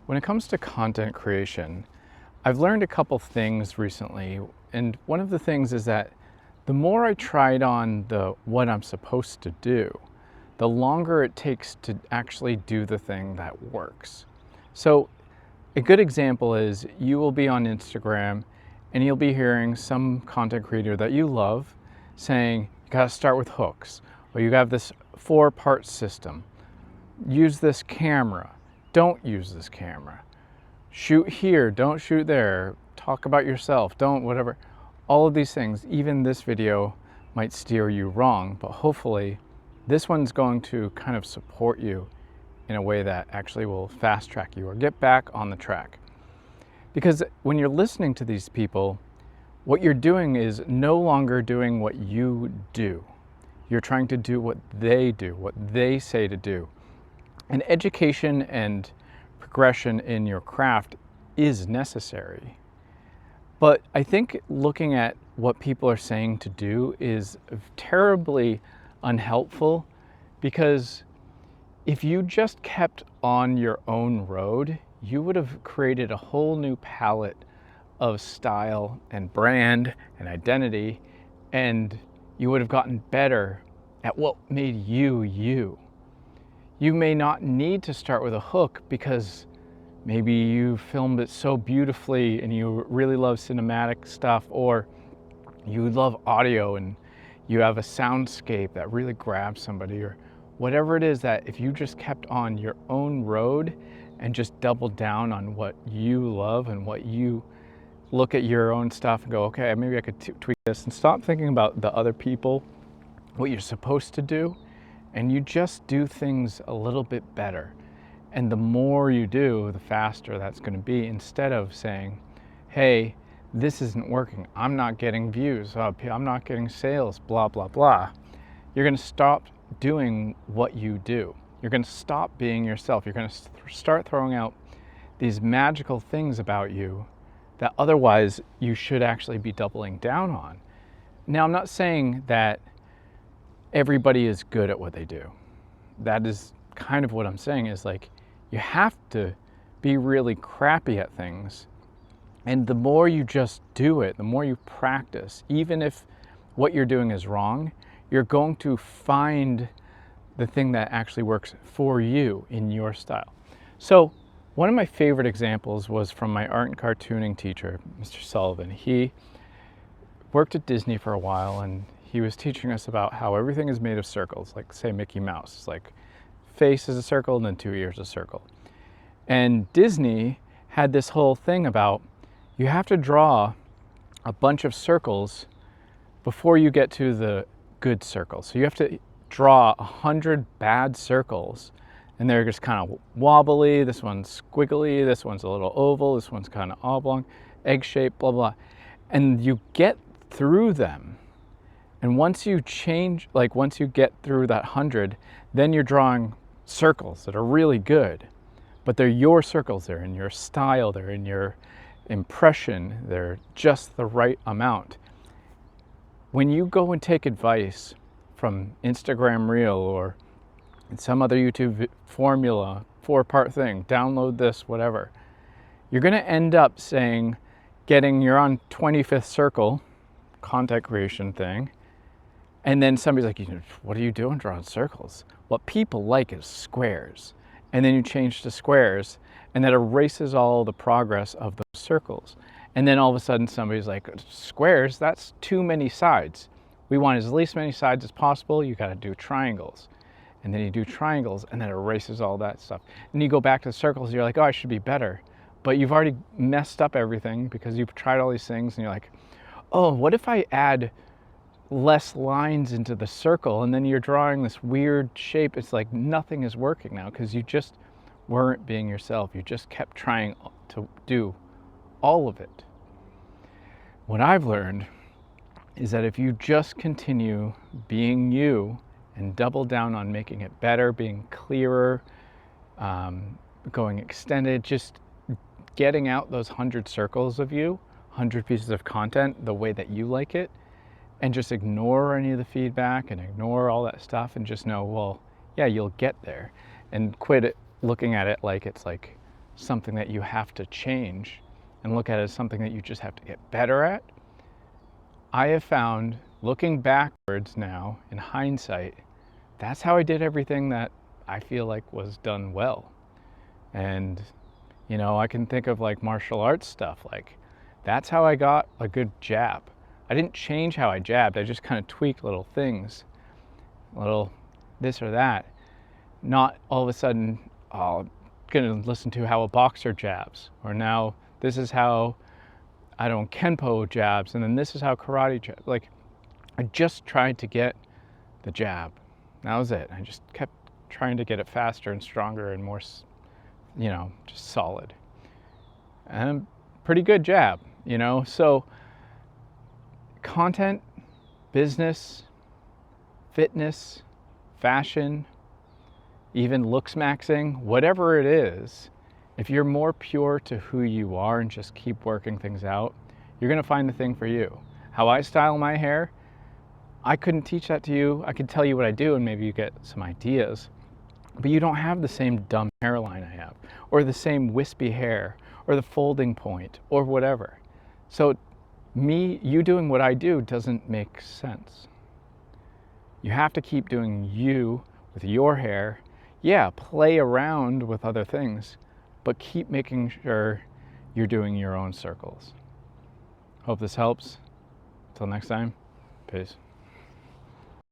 When it comes to content creation, I've learned a couple things recently, and one of the things is that the more I tried on what I'm supposed to do, the longer it takes to actually do the thing that works. So a good example is you will be on Instagram and you'll be hearing some content creator that you love saying, you gotta start with hooks, or you have this 4-part system. Use this camera, don't use this camera. Shoot here, don't shoot there. Talk about yourself, don't whatever. All of these things, even this video might steer you wrong, but hopefully this one's going to kind of support you in a way that actually will fast track you or get back on the track. Because when you're listening to these people, what you're doing is no longer doing what you do. You're trying to do what they do, what they say to do. And education and progression in your craft is necessary. But I think looking at what people are saying to do is terribly unhelpful, because if you just kept on your own road, you would have created a whole new palette of style and brand and identity, and you would have gotten better at what made you you. You may not need to start with a hook because maybe you filmed it so beautifully and you really love cinematic stuff, or you love audio and you have a soundscape that really grabs somebody, or whatever it is, that if you just kept on your own road and just doubled down on what you love and what you look at your own stuff and go, okay, maybe I could tweak this, and stop thinking about the other people, what you're supposed to do, and you just do things a little bit better. And the more you do, the faster that's going to be, instead of saying, hey, this isn't working, I'm not getting views, I'm not getting sales, blah, blah, blah. You're going to stop doing what you do. You're going to stop being yourself. You're going to start throwing out these magical things about you that otherwise you should actually be doubling down on. Now, I'm not saying that everybody is good at what they do. That is kind of what I'm saying, is like, you have to be really crappy at things. And the more you just do it, the more you practice, even if what you're doing is wrong, you're going to find the thing that actually works for you in your style. So one of my favorite examples was from my art and cartooning teacher, Mr. Sullivan. He worked at Disney for a while, and he was teaching us about how everything is made of circles, like say Mickey Mouse. It's like face is a circle and then 2 ears a circle. And Disney had this whole thing about, you have to draw a bunch of circles before you get to the good circle. So you have to draw 100 bad circles, and they're just kind of wobbly. This one's squiggly, this one's a little oval, this one's kind of oblong, egg-shaped, blah, blah. And you get through them. And once you get through that 100, then you're drawing circles that are really good. But they're your circles, they're in your style, they're in your impression, they're just the right amount. When you go and take advice from Instagram Reel or some other YouTube formula, 4-part thing, download this, whatever, you're going to end up you're on 25th circle, content creation thing, and then somebody's like, what are you doing drawing circles? What people like is squares. And then you change to squares, and that erases all the progress of those circles. And then all of a sudden somebody's like, squares, that's too many sides. We want as least many sides as possible. You got to do triangles. And then you do triangles, and that erases all that stuff. And you go back to the circles, and you're like, oh, I should be better. But you've already messed up everything because you've tried all these things, and you're like, oh, what if I add less lines into the circle? And then you're drawing this weird shape. It's like nothing is working now because you just weren't being yourself. You just kept trying to do all of it. What I've learned is that if you just continue being you and double down on making it better, being clearer, going extended, just getting out those 100 circles of you, 100 pieces of content the way that you like it, and just ignore any of the feedback and ignore all that stuff and just know, well, yeah, you'll get there, and quit looking at it like it's like something that you have to change and look at it as something that you just have to get better at. I have found, looking backwards now in hindsight, that's how I did everything that I feel like was done well. And I can think of like martial arts stuff, like that's how I got a good jab. I didn't change how I jabbed, I just kind of tweaked little things, little this or that. Not all of a sudden, oh, I'm gonna listen to how a boxer jabs, or now this is how, I don't, Kenpo jabs, and then this is how karate jabs. Like, I just tried to get the jab. That was it. I just kept trying to get it faster and stronger and more, just solid. And pretty good jab, So content, business, fitness, fashion, even looks maxing, whatever it is, if you're more pure to who you are and just keep working things out, you're gonna find the thing for you. How I style my hair, I couldn't teach that to you. I could tell you what I do and maybe you get some ideas, but you don't have the same dumb hairline I have, or the same wispy hair, or the folding point, or whatever. So you doing what I do doesn't make sense. You have to keep doing you with your hair. Yeah, play around with other things, but keep making sure you're doing your own circles. Hope this helps. Until next time, peace.